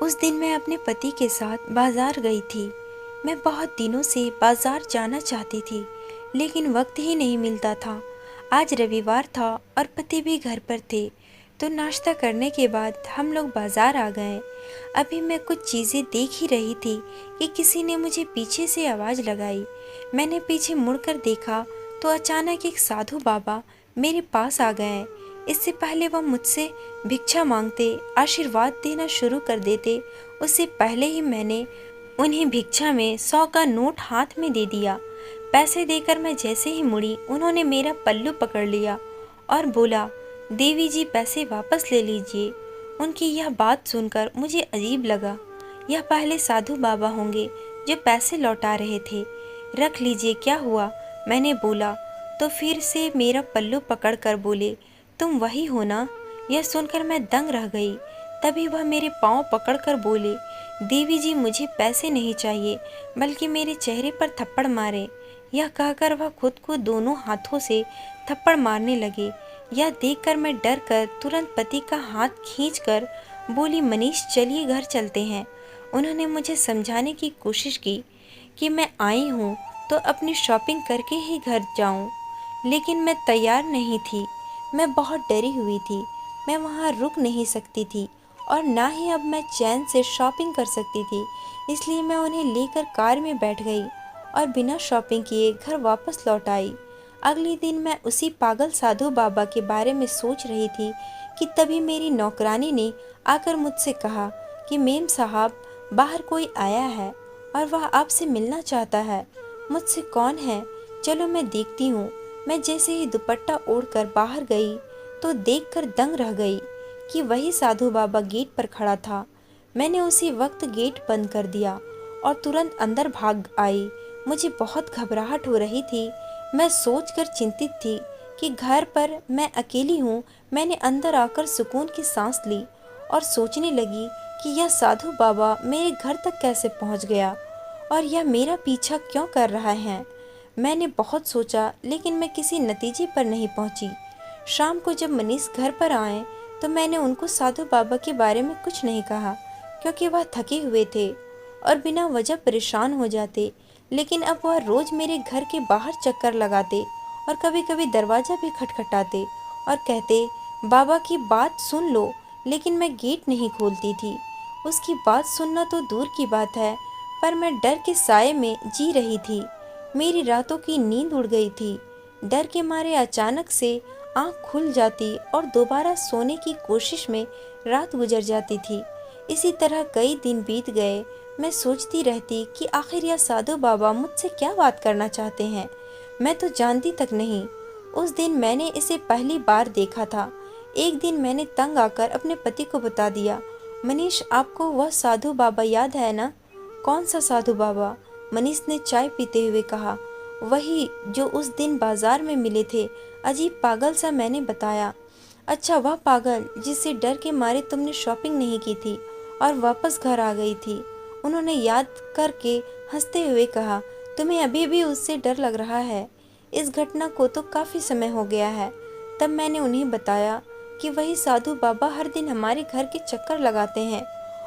उस दिन मैं अपने पति के साथ बाजार गई थी। मैं बहुत दिनों से बाजार जाना चाहती थी, लेकिन वक्त ही नहीं मिलता था। आज रविवार था और पति भी घर पर थे, तो नाश्ता करने के बाद हम लोग बाजार आ गए। अभी मैं कुछ चीज़ें देख ही रही थी कि किसी ने मुझे पीछे से आवाज़ लगाई। मैंने पीछे मुड़कर देखा तो अचानक एक साधु बाबा मेरे पास आ गए। इससे पहले वह मुझसे भिक्षा मांगते, आशीर्वाद देना शुरू कर देते, उससे पहले ही मैंने उन्हें भिक्षा में 100 का नोट हाथ में दे दिया। पैसे देकर मैं जैसे ही मुड़ी, उन्होंने मेरा पल्लू पकड़ लिया और बोला, देवी जी पैसे वापस ले लीजिए। उनकी यह बात सुनकर मुझे अजीब लगा। यह पहले साधु बाबा होंगे जो पैसे लौटा रहे थे। रख लीजिए, क्या हुआ, मैंने बोला। तो फिर से मेरा पल्लू पकड़कर बोले, तुम वही हो ना। यह सुनकर मैं दंग रह गई। तभी वह मेरे पांव पकड़कर बोले, देवी जी मुझे पैसे नहीं चाहिए, बल्कि मेरे चेहरे पर थप्पड़ मारे। यह कहकर वह खुद को दोनों हाथों से थप्पड़ मारने लगे। यह देखकर मैं डर कर तुरंत पति का हाथ खींचकर बोली, मनीष चलिए घर चलते हैं। उन्होंने मुझे समझाने की कोशिश की कि मैं आई हूँ तो अपनी शॉपिंग करके ही घर जाऊँ, लेकिन मैं तैयार नहीं थी। मैं बहुत डरी हुई थी। मैं वहाँ रुक नहीं सकती थी और ना ही अब मैं चैन से शॉपिंग कर सकती थी। इसलिए मैं उन्हें लेकर कार में बैठ गई और बिना शॉपिंग किए घर वापस लौट आई। अगले दिन मैं उसी पागल साधु बाबा के बारे में सोच रही थी कि तभी मेरी नौकरानी ने आकर मुझसे कहा कि मेम साहब, बाहर कोई आया है और वह आपसे मिलना चाहता है। मुझसे कौन है, चलो मैं देखती हूँ। मैं जैसे ही दुपट्टा ओढ़कर बाहर गई तो देखकर दंग रह गई कि वही साधु बाबा गेट पर खड़ा था। मैंने उसी वक्त गेट बंद कर दिया और तुरंत अंदर भाग आई। मुझे बहुत घबराहट हो रही थी। मैं सोचकर चिंतित थी कि घर पर मैं अकेली हूँ। मैंने अंदर आकर सुकून की सांस ली और सोचने लगी कि यह साधु बाबा मेरे घर तक कैसे पहुँच गया और यह मेरा पीछा क्यों कर रहा है। मैंने बहुत सोचा, लेकिन मैं किसी नतीजे पर नहीं पहुंची। शाम को जब मनीष घर पर आए तो मैंने उनको साधु बाबा के बारे में कुछ नहीं कहा, क्योंकि वह थके हुए थे और बिना वजह परेशान हो जाते। लेकिन अब वह रोज मेरे घर के बाहर चक्कर लगाते और कभी कभी दरवाज़ा भी खटखटाते और कहते, बाबा की बात सुन लो। लेकिन मैं गेट नहीं खोलती थी। उसकी बात सुनना तो दूर की बात है, पर मैं डर के साए में जी रही थी। मेरी रातों की नींद उड़ गई थी। डर के मारे अचानक से आंख खुल जाती और दोबारा सोने की कोशिश में रात गुजर जाती थी। इसी तरह कई दिन बीत गए। मैं सोचती रहती कि आखिर यह साधु बाबा मुझसे क्या बात करना चाहते हैं। मैं तो जानती तक नहीं। उस दिन मैंने इसे पहली बार देखा था। एक दिन मैंने तंग आकर अपने पति को बता दिया, मनीष आपको वह साधु बाबा याद है ना। कौन सा साधु बाबा, मनीष ने चाय पीते हुए कहा। वही जो उस दिन बाजार में मिले थे। अजीब पागल सा मैंने बताया। अच्छा, वह पागल जिससे डर के मारे तुमने शॉपिंग नहीं की थी और वापस घर आ गई थी। उन्होंने याद करके हंसते हुए कहा, तुम्हें अभी भी उससे डर लग रहा है। इस घटना को तो काफ़ी समय हो गया है। तब मैंने उन्हें बताया कि वही साधु बाबा हर दिन हमारे घर के चक्कर लगाते हैं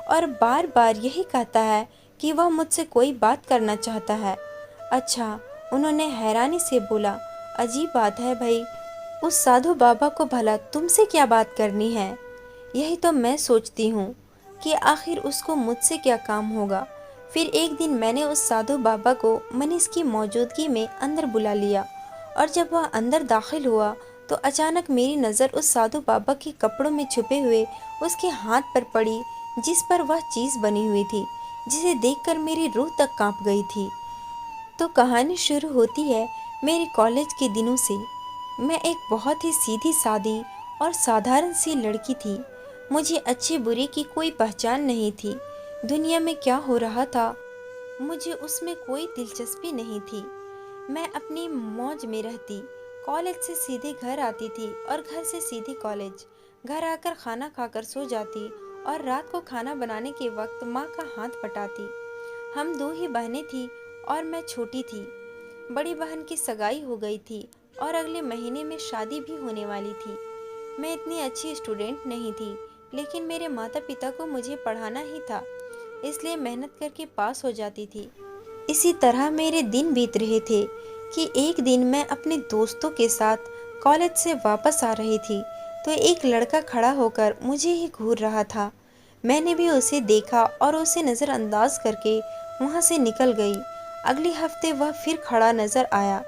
और बार बार यही कहता है कि वह मुझसे कोई बात करना चाहता है। अच्छा, उन्होंने हैरानी से बोला, अजीब बात है भाई, उस साधु बाबा को भला तुमसे क्या बात करनी है। यही तो मैं सोचती हूँ कि आखिर उसको मुझसे क्या काम होगा। फिर एक दिन मैंने उस साधु बाबा को मनीष की मौजूदगी में अंदर बुला लिया और जब वह अंदर दाखिल हुआ तो अचानक मेरी नज़र उस साधु बाबा के कपड़ों में छुपे हुए उसके हाथ पर पड़ी, जिस पर वह चीज़ बनी हुई थी, जिसे देखकर मेरी रूह तक कांप गई थी। तो कहानी शुरू होती है मेरे कॉलेज के दिनों से। मैं एक बहुत ही सीधी सादी और साधारण सी लड़की थी। मुझे अच्छे बुरे की कोई पहचान नहीं थी। दुनिया में क्या हो रहा था मुझे उसमें कोई दिलचस्पी नहीं थी। मैं अपनी मौज में रहती। कॉलेज से सीधे घर आती थी और घर से सीधे कॉलेज। घर आकर खाना खाकर सो जाती और रात को खाना बनाने के वक्त माँ का हाथ बटाती। हम दो ही बहनें थी और मैं छोटी थी। बड़ी बहन की सगाई हो गई थी और अगले महीने में शादी भी होने वाली थी। मैं इतनी अच्छी स्टूडेंट नहीं थी, लेकिन मेरे माता पिता को मुझे पढ़ाना ही था, इसलिए मेहनत करके पास हो जाती थी। इसी तरह मेरे दिन बीत रहे थे कि एक दिन मैं अपने दोस्तों के साथ कॉलेज से वापस आ रही थी, तो एक लड़का खड़ा होकर मुझे ही घूर रहा था। मैंने भी उसे देखा और उसे नज़रअंदाज करके वहाँ से निकल गई। अगले हफ्ते वह फिर खड़ा नज़र आया।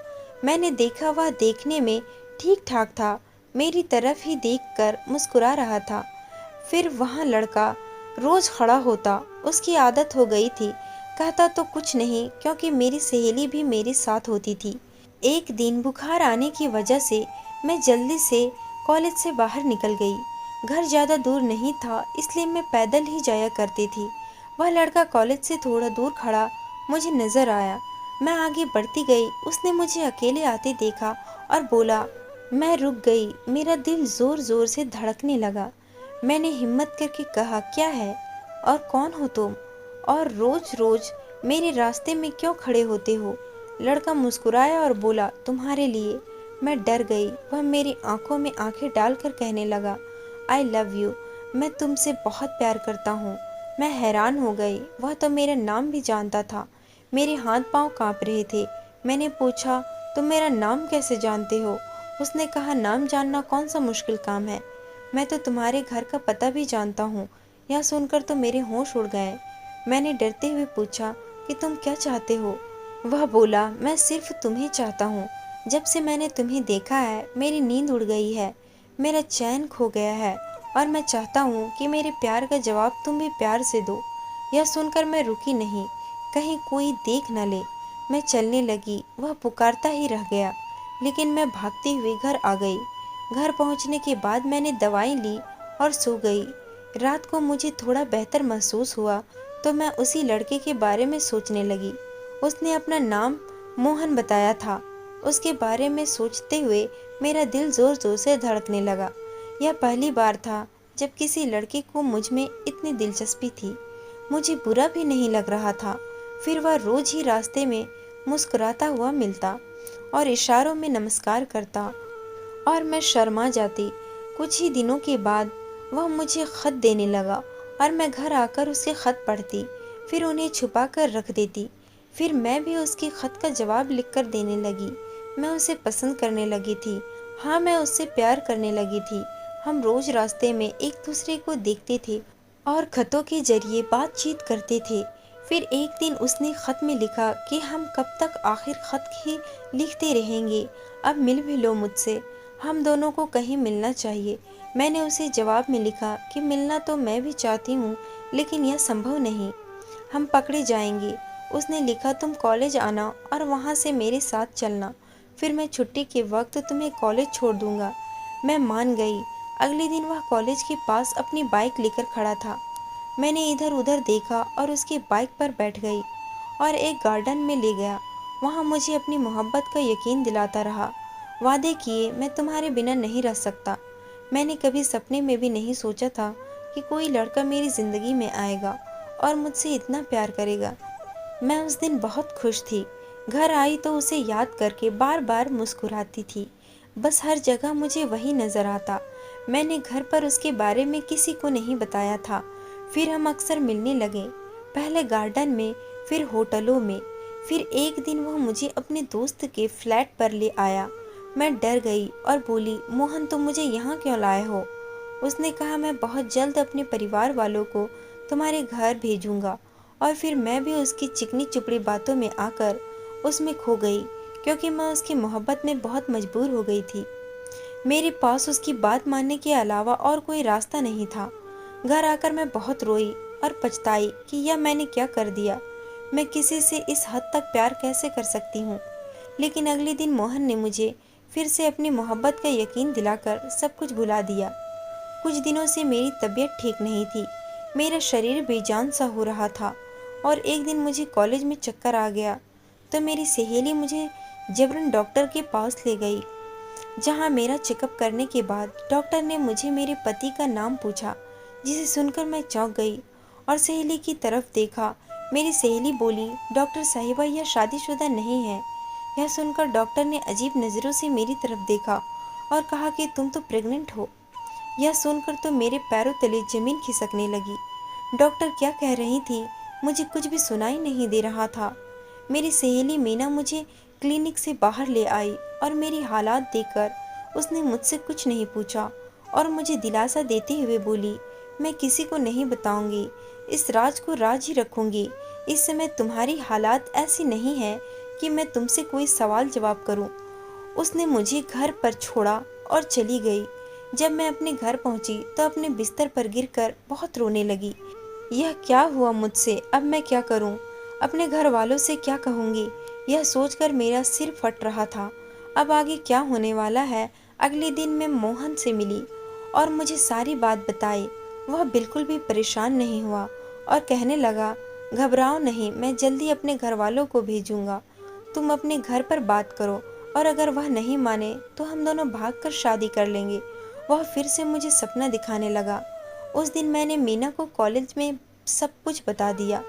मैंने देखा वह देखने में ठीक ठाक था, मेरी तरफ ही देखकर मुस्कुरा रहा था। फिर वहाँ लड़का रोज़ खड़ा होता, उसकी आदत हो गई थी। कहता तो कुछ नहीं, क्योंकि मेरी सहेली भी मेरे साथ होती थी। एक दिन बुखार आने की वजह से मैं जल्दी से कॉलेज से बाहर निकल गई। घर ज़्यादा दूर नहीं था, इसलिए मैं पैदल ही जाया करती थी। वह लड़का कॉलेज से थोड़ा दूर खड़ा मुझे नज़र आया। मैं आगे बढ़ती गई। उसने मुझे अकेले आते देखा और बोला। मैं रुक गई, मेरा दिल ज़ोर ज़ोर से धड़कने लगा। मैंने हिम्मत करके कहा, क्या है और कौन हो तुम, और रोज रोज मेरे रास्ते में क्यों खड़े होते हो? लड़का मुस्कुराया और बोला, तुम्हारे लिए। मैं डर गई। वह मेरी आंखों में आंखें डालकर कहने लगा, आई लव यू, मैं तुमसे बहुत प्यार करता हूँ। मैं हैरान हो गई, वह तो मेरा नाम भी जानता था। मेरे हाथ पांव कांप रहे थे। मैंने पूछा, तुम मेरा नाम कैसे जानते हो? उसने कहा, नाम जानना कौन सा मुश्किल काम है, मैं तो तुम्हारे घर का पता भी जानता हूँ। यह सुनकर तो मेरे होश उड़ गए। मैंने डरते हुए पूछा कि तुम क्या चाहते हो? वह बोला, मैं सिर्फ तुम्हें चाहता हूँ। जब से मैंने तुम्हें देखा है मेरी नींद उड़ गई है, मेरा चैन खो गया है, और मैं चाहता हूँ कि मेरे प्यार का जवाब तुम भी प्यार से दो। यह सुनकर मैं रुकी नहीं, कहीं कोई देख न ले। मैं चलने लगी, वह पुकारता ही रह गया, लेकिन मैं भागती हुई घर आ गई। घर पहुंचने के बाद मैंने दवाई ली और सो गई। रात को मुझे थोड़ा बेहतर महसूस हुआ, तो मैं उसी लड़के के बारे में सोचने लगी। उसने अपना नाम मोहन बताया था। उसके बारे में सोचते हुए मेरा दिल जोर जोर से धड़कने लगा। यह पहली बार था जब किसी लड़के को मुझ में इतनी दिलचस्पी थी। मुझे बुरा भी नहीं लग रहा था। फिर वह रोज ही रास्ते में मुस्कुराता हुआ मिलता और इशारों में नमस्कार करता, और मैं शर्मा जाती। कुछ ही दिनों के बाद वह मुझे खत देने लगा और मैं घर आकर उसके खत पढ़ती, फिर उन्हें छुपा कर रख देती। फिर मैं भी उसके खत का जवाब लिखकर देने लगी। मैं उसे पसंद करने लगी थी। हाँ, मैं उससे प्यार करने लगी थी। हम रोज रास्ते में एक दूसरे को देखते थे और खतों के जरिए बातचीत करते थे। फिर एक दिन उसने खत में लिखा कि हम कब तक आखिर खत ही लिखते रहेंगे, अब मिल भी लो मुझसे, हम दोनों को कहीं मिलना चाहिए। मैंने उसे जवाब में लिखा कि मिलना तो मैं भी चाहती हूँ, लेकिन यह संभव नहीं, हम पकड़े जाएंगे। उसने लिखा, तुम कॉलेज आना और वहाँ से मेरे साथ चलना, फिर मैं छुट्टी के वक्त तुम्हें कॉलेज छोड़ दूँगा। मैं मान गई। अगले दिन वह कॉलेज के पास अपनी बाइक लेकर खड़ा था। मैंने इधर उधर देखा और उसकी बाइक पर बैठ गई और एक गार्डन में ले गया। वहाँ मुझे अपनी मोहब्बत का यकीन दिलाता रहा। वादे किए, मैं तुम्हारे बिना नहीं रह सकता। मैंने कभी सपने में भी नहीं सोचा था कि कोई लड़का मेरी ज़िंदगी में आएगा और मुझसे इतना प्यार करेगा। मैं उस दिन बहुत खुश थी। घर आई तो उसे याद करके बार बार मुस्कुराती थी। बस हर जगह मुझे वही नज़र आता। मैंने घर पर उसके बारे में किसी को नहीं बताया था। फिर हम अक्सर मिलने लगे, पहले गार्डन में, फिर होटलों में। फिर एक दिन वह मुझे अपने दोस्त के फ्लैट पर ले आया। मैं डर गई और बोली, मोहन तुम मुझे यहाँ क्यों लाए हो? उसने कहा, मैं बहुत जल्द अपने परिवार वालों को तुम्हारे घर भेजूंगा। और फिर मैं भी उसकी चिकनी चुपड़ी बातों में आकर उसमें खो गई, क्योंकि मैं उसकी मोहब्बत में बहुत मजबूर हो गई थी। मेरे पास उसकी बात मानने के अलावा और कोई रास्ता नहीं था। घर आकर मैं बहुत रोई और पछताई कि यह मैंने क्या कर दिया। मैं किसी से इस हद तक प्यार कैसे कर सकती हूँ। लेकिन अगले दिन मोहन ने मुझे फिर से अपनी मोहब्बत का यकीन दिलाकर सब कुछ भुला दिया। कुछ दिनों से मेरी तबीयत ठीक नहीं थी। मेरा शरीर बेजान सा हो रहा था और एक दिन मुझे कॉलेज में चक्कर आ गया, तो मेरी सहेली मुझे जबरन डॉक्टर के पास ले गई। जहाँ मेरा चेकअप करने के बाद डॉक्टर ने मुझे मेरे पति का नाम पूछा, जिसे सुनकर मैं चौंक गई और सहेली की तरफ देखा। मेरी सहेली बोली, डॉक्टर साहिबा यह शादीशुदा नहीं है। यह सुनकर डॉक्टर ने अजीब नज़रों से मेरी तरफ देखा और कहा कि तुम तो प्रेग्नेंट हो। यह सुनकर तो मेरे पैरों तले जमीन खिसकने लगी। डॉक्टर क्या कह रही थी मुझे कुछ भी सुनाई नहीं दे रहा था। मेरी सहेली मीना मुझे क्लिनिक से बाहर ले आई और मेरी हालात देखकर उसने मुझसे कुछ नहीं पूछा और मुझे दिलासा देते हुए बोली, मैं किसी को नहीं बताऊंगी, इस राज को राज ही रखूंगी। इस समय तुम्हारी हालात ऐसी नहीं है कि मैं तुमसे कोई सवाल जवाब करूं। उसने मुझे घर पर छोड़ा और चली गई। जब मैं अपने घर पहुंची तो अपने बिस्तर पर गिरकर बहुत रोने लगी। यह क्या हुआ मुझसे, अब मैं क्या करूं? अपने घर वालों से क्या कहूंगी? यह सोचकर मेरा सिर फट रहा था। अब आगे क्या होने वाला है? अगले दिन मैं मोहन से मिली और मुझे सारी बात बताई। वह बिल्कुल भी परेशान नहीं हुआ और कहने लगा, घबराओ नहीं, मैं जल्दी अपने घर वालों को भेजूंगा। तुम अपने घर पर बात करो और अगर वह नहीं माने तो हम दोनों भागकर शादी कर लेंगे। वह फिर से मुझे सपना दिखाने लगा। उस दिन मैंने मीना को कॉलेज में सब कुछ बता दिया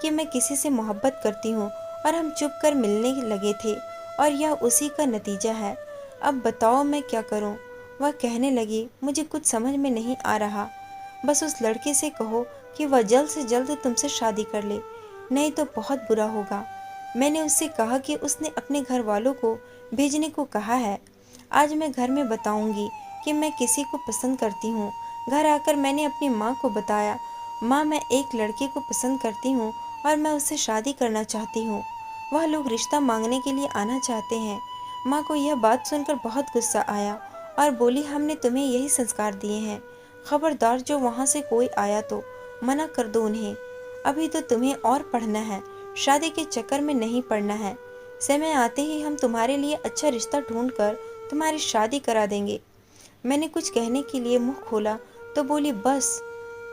कि मैं किसी से मोहब्बत करती हूँ और हम चुप कर मिलने लगे थे और यह उसी का नतीजा है। अब बताओ मैं क्या करूँ? वह कहने लगी, मुझे कुछ समझ में नहीं आ रहा। बस उस लड़के से कहो कि वह जल्द से जल्द तुमसे शादी कर ले, नहीं तो बहुत बुरा होगा। मैंने उससे कहा कि उसने अपने घर वालों को भेजने को कहा है। आज मैं घर में बताऊंगी कि मैं किसी को पसंद करती हूँ। घर आकर मैंने अपनी माँ को बताया, माँ मैं एक लड़के को पसंद करती हूँ और मैं उससे शादी करना चाहती हूँ। वह लोग रिश्ता मांगने के लिए आना चाहते हैं। माँ को यह बात सुनकर बहुत गुस्सा आया और बोली, हमने तुम्हें यही संस्कार दिए हैं, खबरदार जो वहाँ से कोई आया तो मना कर दो उन्हें। अभी तो तुम्हें और पढ़ना है, शादी के चक्कर में नहीं पड़ना है। समय आते ही हम तुम्हारे लिए अच्छा रिश्ता ढूंढकर तुम्हारी शादी करा देंगे। मैंने कुछ कहने के लिए मुंह खोला तो बोली, बस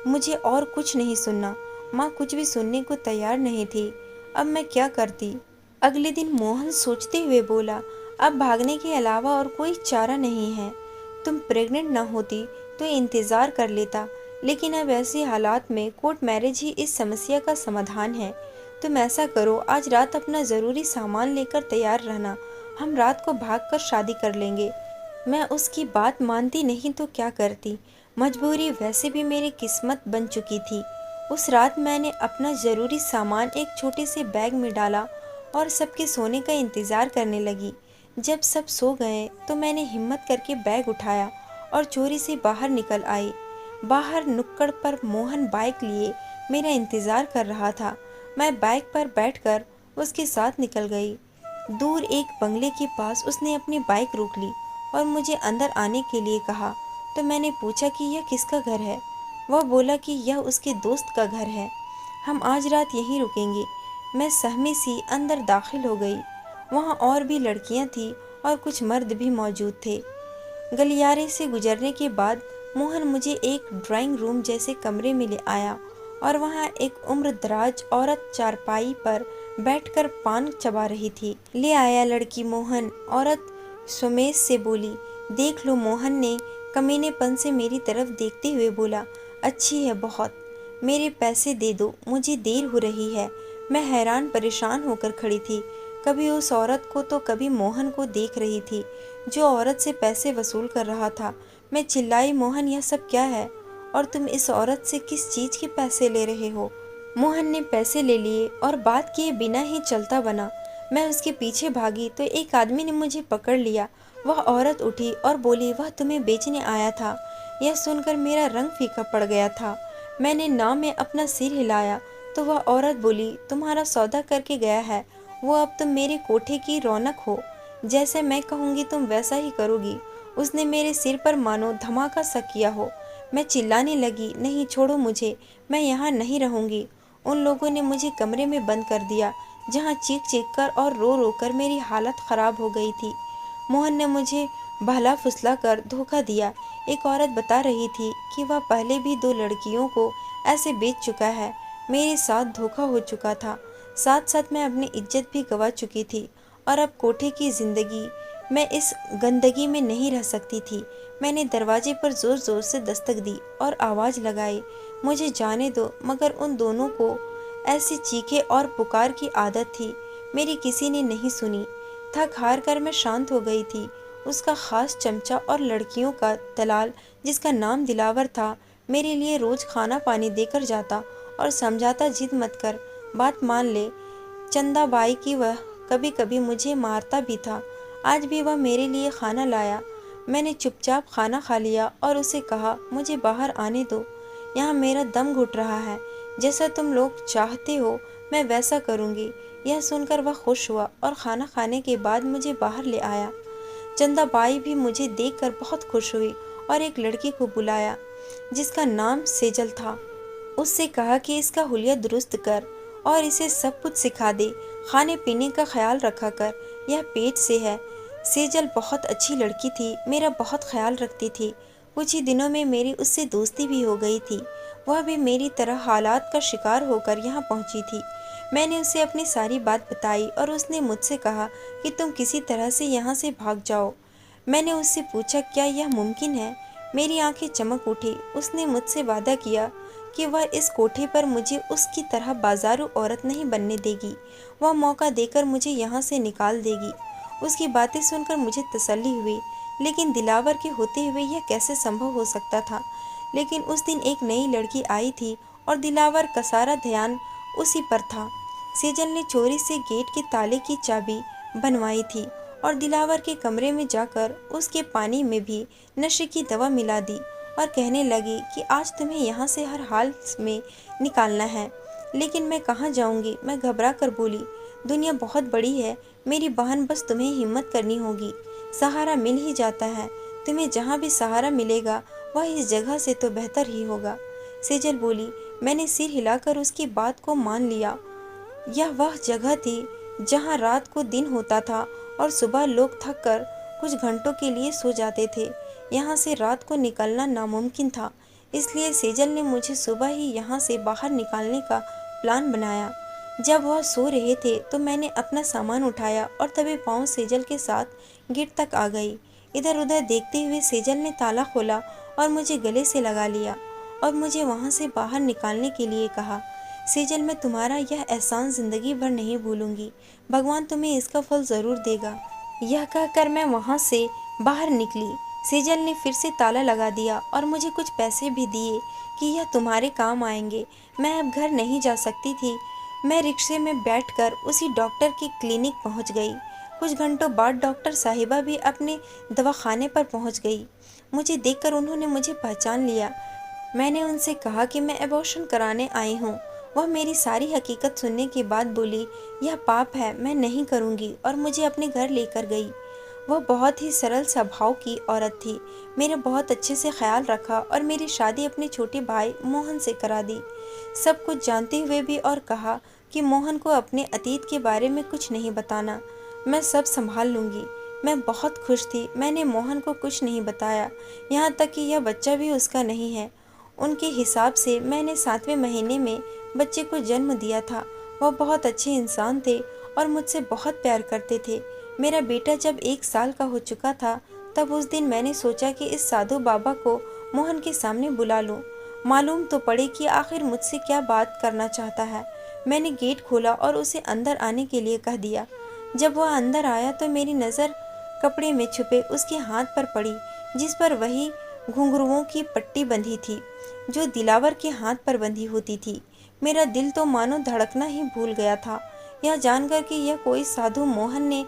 मुझे और कुछ नहीं सुनना। माँ कुछ भी सुनने को तैयार नहीं थी। अब मैं क्या करती? अगले दिन मोहन सोचते हुए बोला, अब भागने के अलावा और कोई चारा नहीं है। तुम प्रेग्नेंट ना होती तो इंतज़ार कर लेता, लेकिन अब ऐसे हालात में कोर्ट मैरिज ही इस समस्या का समाधान है। तुम ऐसा करो, आज रात अपना ज़रूरी सामान लेकर तैयार रहना, हम रात को भागकर शादी कर लेंगे। मैं उसकी बात मानती नहीं तो क्या करती? मजबूरी वैसे भी मेरी किस्मत बन चुकी थी। उस रात मैंने अपना ज़रूरी सामान एक छोटे से बैग में डाला और सबके सोने का इंतज़ार करने लगी। जब सब सो गए तो मैंने हिम्मत करके बैग उठाया और चोरी से बाहर निकल आई। बाहर नुक्कड़ पर मोहन बाइक लिए मेरा इंतज़ार कर रहा था। मैं बाइक पर बैठकर उसके साथ निकल गई। दूर एक बंगले के पास उसने अपनी बाइक रोक ली और मुझे अंदर आने के लिए कहा। तो मैंने पूछा कि यह किसका घर है? वह बोला कि यह उसके दोस्त का घर है, हम आज रात यहीं रुकेंगे। मैं सहमी सी अंदर दाखिल हो गई। वहाँ और भी लड़कियाँ थीं और कुछ मर्द भी मौजूद थे। गलियारे से गुजरने के बाद मोहन मुझे एक ड्राइंग रूम जैसे कमरे में ले आया और वहाँ एक उम्रदराज औरत चारपाई पर बैठकर पान चबा रही थी। ले आया लड़की मोहन, औरत सुमेश से बोली। देख लो, मोहन ने कमीनेपन से मेरी तरफ देखते हुए बोला, अच्छी है बहुत, मेरे पैसे दे दो, मुझे देर हो रही है। मैं हैरान परेशान होकर खड़ी थी, कभी उस औरत को तो कभी मोहन को देख रही थी जो औरत से पैसे वसूल कर रहा था। मैं चिल्लाई, मोहन यह सब क्या है और तुम इस औरत से किस चीज़ के पैसे ले रहे हो? मोहन ने पैसे ले लिए और बात किए बिना ही चलता बना। मैं उसके पीछे भागी तो एक आदमी ने मुझे पकड़ लिया। वह औरत उठी और बोली, वह तुम्हें बेचने आया था। यह सुनकर मेरा रंग फीका पड़ गया था। मैंने ना में अपना सिर हिलाया तो वह औरत बोली, तुम्हारा सौदा करके गया है, वो अब तुम मेरे कोठे की रौनक हो, जैसे मैं कहूँगी तुम वैसा ही करोगी। उसने मेरे सिर पर मानो धमाका सा किया हो। मैं चिल्लाने लगी, नहीं छोड़ो मुझे, मैं यहाँ नहीं रहूँगी। उन लोगों ने मुझे कमरे में बंद कर दिया जहाँ चीख चीख कर और रो रो कर मेरी हालत ख़राब हो गई थी। मोहन ने मुझे भला फुसला कर धोखा दिया। एक औरत बता रही थी कि वह पहले भी 2 लड़कियों को ऐसे बेच चुका है। मेरे साथ धोखा हो चुका था, साथ साथ मैं अपनी इज्जत भी गंवा चुकी थी और अब कोठे की ज़िंदगी, मैं इस गंदगी में नहीं रह सकती थी। मैंने दरवाजे पर ज़ोर ज़ोर से दस्तक दी और आवाज़ लगाई, मुझे जाने दो, मगर उन दोनों को ऐसी चीखे और पुकार की आदत थी। मेरी किसी ने नहीं सुनी। थक हार कर मैं शांत हो गई थी उसका खास चमचा और लड़कियों का दलाल जिसका नाम दिलावर था, मेरे लिए रोज खाना पानी देकर जाता और समझाता, जिद मत कर, बात मान ले। चंदाबाई की वह कभी कभी मुझे मारता भी था। आज भी वह मेरे लिए खाना लाया। मैंने चुपचाप खाना खा लिया और उसे कहा, मुझे बाहर आने दो, यहाँ मेरा दम घुट रहा है। जैसा तुम लोग चाहते हो मैं वैसा करूँगी। यह सुनकर वह खुश हुआ और खाना खाने के बाद मुझे बाहर ले आया। चंदाबाई भी मुझे देखकर बहुत खुश हुई और एक लड़की को बुलाया जिसका नाम सेजल था। उससे कहा कि इसका हुलिया दुरुस्त कर और इसे सब कुछ सिखा दे। खाने पीने का ख्याल रखा कर, यह पेट से है। सेजल बहुत अच्छी लड़की थी, मेरा बहुत ख्याल रखती थी। कुछ ही दिनों में मेरी उससे दोस्ती भी हो गई थी। वह भी मेरी तरह हालात का शिकार होकर यहाँ पहुँची थी। मैंने उसे अपनी सारी बात बताई और उसने मुझसे कहा कि तुम किसी तरह से यहाँ से भाग जाओ। मैंने उससे पूछा, क्या यह मुमकिन है? मेरी आंखें चमक उठी। उसने मुझसे वादा किया कि वह इस कोठे पर मुझे उसकी तरह बाजारू औरत नहीं बनने देगी। वह मौका देकर मुझे यहाँ से निकाल देगी। उसकी बातें सुनकर मुझे तसल्ली हुई, लेकिन दिलावर के होते हुए यह कैसे संभव हो सकता था। लेकिन उस दिन एक नई लड़की आई थी और दिलावर का सारा ध्यान उसी पर था। सेजल ने चोरी से गेट के ताले की चाबी बनवाई थी और दिलावर के कमरे में जाकर उसके पानी में भी नशे की दवा मिला दी और कहने लगी कि आज तुम्हें यहाँ से हर हाल में निकालना है। लेकिन मैं कहाँ जाऊँगी? मैं घबरा कर बोली, दुनिया बहुत बड़ी है मेरी बहन, बस तुम्हें हिम्मत करनी होगी। सहारा मिल ही जाता है। तुम्हें जहाँ भी सहारा मिलेगा वह इस जगह से तो बेहतर ही होगा। सेजल बोली। मैंने सिर हिलाकर उसकी बात को मान लिया। यह वह जगह थी जहाँ रात को दिन होता था और सुबह लोग थक कर कुछ घंटों के लिए सो जाते थे। यहाँ से रात को निकलना नामुमकिन था, इसलिए सेजल ने मुझे सुबह ही यहाँ से बाहर निकालने का प्लान बनाया। जब वह सो रहे थे तो मैंने अपना सामान उठाया और तभी पाँव सेजल के साथ गेट तक आ गई। इधर उधर देखते हुए सेजल ने ताला खोला और मुझे गले से लगा लिया और मुझे वहाँ से बाहर निकालने के लिए कहा। सेजल, मैं तुम्हारा यह एहसान जिंदगी भर नहीं भूलूंगी। भगवान तुम्हें इसका फल ज़रूर देगा। यह कहकर मैं वहाँ से बाहर निकली। सेजल ने फिर से ताला लगा दिया और मुझे कुछ पैसे भी दिए कि यह तुम्हारे काम आएंगे। मैं अब घर नहीं जा सकती थी। मैं रिक्शे में बैठकर उसी डॉक्टर के क्लिनिक पहुँच गई। कुछ घंटों बाद डॉक्टर साहिबा भी अपने दवाखाने पर पहुँच गई। मुझे देखकर उन्होंने मुझे पहचान लिया। मैंने उनसे कहा कि मैं एबॉर्शन कराने आई हूँ। वह मेरी सारी हकीकत सुनने के बाद बोली, यह पाप है, मैं नहीं करूँगी, और मुझे अपने घर लेकर गई। वह बहुत ही सरल स्वभाव की औरत थी। मेरा बहुत अच्छे से ख्याल रखा और मेरी शादी अपने छोटे भाई मोहन से करा दी। सब कुछ जानते हुए भी, और कहा कि मोहन को अपने अतीत के बारे में कुछ नहीं बताना, मैं सब संभाल लूँगी। मैं बहुत खुश थी। मैंने मोहन को कुछ नहीं बताया, यहाँ तक कि यह बच्चा भी उसका नहीं है। उनके हिसाब से मैंने 7वें महीने में बच्चे को जन्म दिया था। वह बहुत अच्छे इंसान थे और मुझसे बहुत प्यार करते थे। मेरा बेटा जब 1 साल का हो चुका था तब उस दिन मैंने सोचा कि इस साधु बाबा को मोहन के सामने बुला लूं, मालूम तो पड़े कि आखिर मुझसे क्या बात करना चाहता है। मैंने गेट खोला और उसे अंदर आने के लिए कह दिया। जब वह अंदर आया तो मेरी नज़र कपड़े में छुपे उसके हाथ पर पड़ी, जिस पर वही घुंघरुओं की पट्टी बंधी थी जो दिलावर के हाथ पर बंधी होती थी। मेरा दिल तो मानो धड़कना ही भूल गया था। यह जानकर कि यह कोई साधु मोहन ने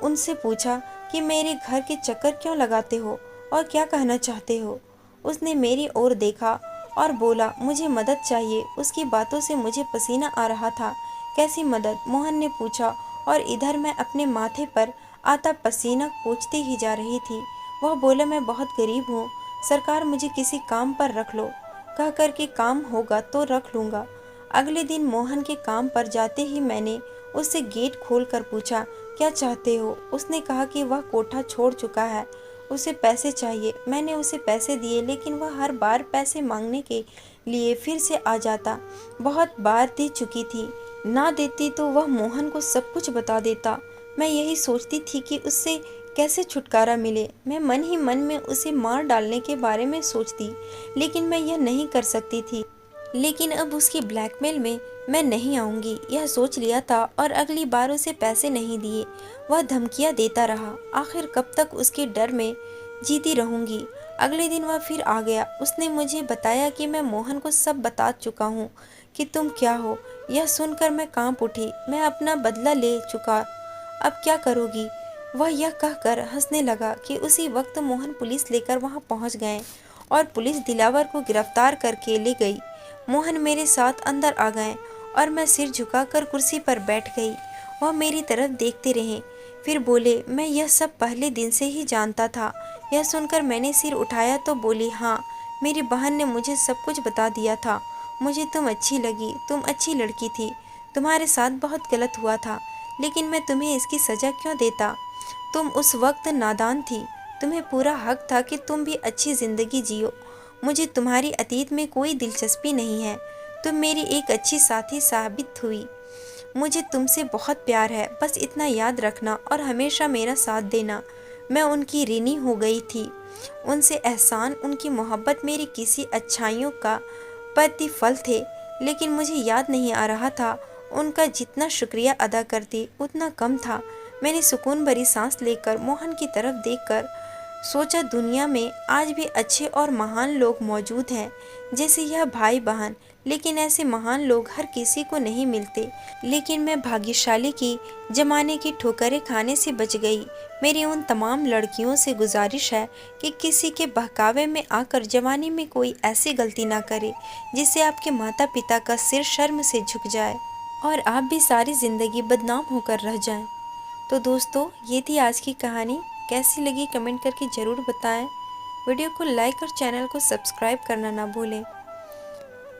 उनसे पूछा कि मेरे घर के चक्कर क्यों लगाते हो और क्या कहना चाहते हो। उसने मेरी ओर देखा और बोला, मुझे मदद चाहिए। उसकी बातों से मुझे पसीना आ रहा था। कैसी मदद? मोहन ने पूछा, और इधर मैं अपने माथे पर आता पसीना पोंछती ही जा रही थी। वह बोला, मैं बहुत गरीब हूँ, सरकार मुझे किसी काम पर रख लो। कह कर के काम होगा तो रख लूँगा। अगले दिन मोहन के काम पर जाते ही मैंने उससे गेट खोलकर पूछा, क्या चाहते हो? उसने कहा कि वह कोठा छोड़ चुका है, उसे पैसे चाहिए। मैंने उसे पैसे दिए, लेकिन वह हर बार पैसे मांगने के लिए फिर से आ जाता। बहुत बार दे चुकी थी, ना देती तो वह मोहन को सब कुछ बता देता। मैं यही सोचती थी कि उससे कैसे छुटकारा मिले। मैं मन ही मन में उसे मार डालने के बारे में सोचती, लेकिन मैं यह नहीं कर सकती थी। लेकिन अब उसकी ब्लैकमेल में मैं नहीं आऊंगी यह सोच लिया था और अगली बार उसे पैसे नहीं दिए। वह धमकियां देता रहा। आखिर कब तक उसके डर में जीती रहूंगी। अगले दिन वह फिर आ गया। उसने मुझे बताया कि मैं मोहन को सब बता चुका हूँ कि तुम क्या हो। यह सुनकर मैं कांप उठी। मैं अपना बदला ले चुका, अब क्या करोगी। वह यह कहकर हंसने लगा कि उसी वक्त मोहन पुलिस लेकर वहां पहुंच गए और पुलिस दिलावर को गिरफ्तार करके ले गई। मोहन मेरे साथ अंदर आ गए और मैं सिर झुकाकर कुर्सी पर बैठ गई। वह मेरी तरफ देखते रहे, फिर बोले, मैं यह सब पहले दिन से ही जानता था। यह सुनकर मैंने सिर उठाया तो बोली, हाँ, मेरी बहन ने मुझे सब कुछ बता दिया था। मुझे तुम अच्छी लगी, तुम अच्छी लड़की थी, तुम्हारे साथ बहुत गलत हुआ था, लेकिन मैं तुम्हें इसकी सज़ा क्यों देता। तुम उस वक्त नादान थी, तुम्हें पूरा हक था कि तुम भी अच्छी ज़िंदगी जियो। मुझे तुम्हारी अतीत में कोई दिलचस्पी नहीं है। तुम मेरी एक अच्छी साथी साबित हुई। मुझे तुमसे बहुत प्यार है, बस इतना याद रखना और हमेशा मेरा साथ देना। मैं उनकी ऋणी हो गई थी। उनसे एहसान, उनकी मोहब्बत मेरी किसी अच्छाइयों का प्रतिफल थे, लेकिन मुझे याद नहीं आ रहा था। उनका जितना शुक्रिया अदा करती उतना कम था। मैंने सुकून भरी सांस लेकर मोहन की तरफ देखकर सोचा, दुनिया में आज भी अच्छे और महान लोग मौजूद हैं, जैसे यह भाई बहन। लेकिन ऐसे महान लोग हर किसी को नहीं मिलते। लेकिन मैं भाग्यशाली की जमाने की ठोकरें खाने से बच गई। मेरी उन तमाम लड़कियों से गुजारिश है कि किसी के बहकावे में आकर जवानी में कोई ऐसी गलती ना करे जिससे आपके माता पिता का सिर शर्म से झुक जाए और आप भी सारी ज़िंदगी बदनाम होकर रह जाएं। तो दोस्तों, ये थी आज की कहानी। कैसी लगी कमेंट करके ज़रूर बताएं। वीडियो को लाइक और चैनल को सब्सक्राइब करना ना भूलें।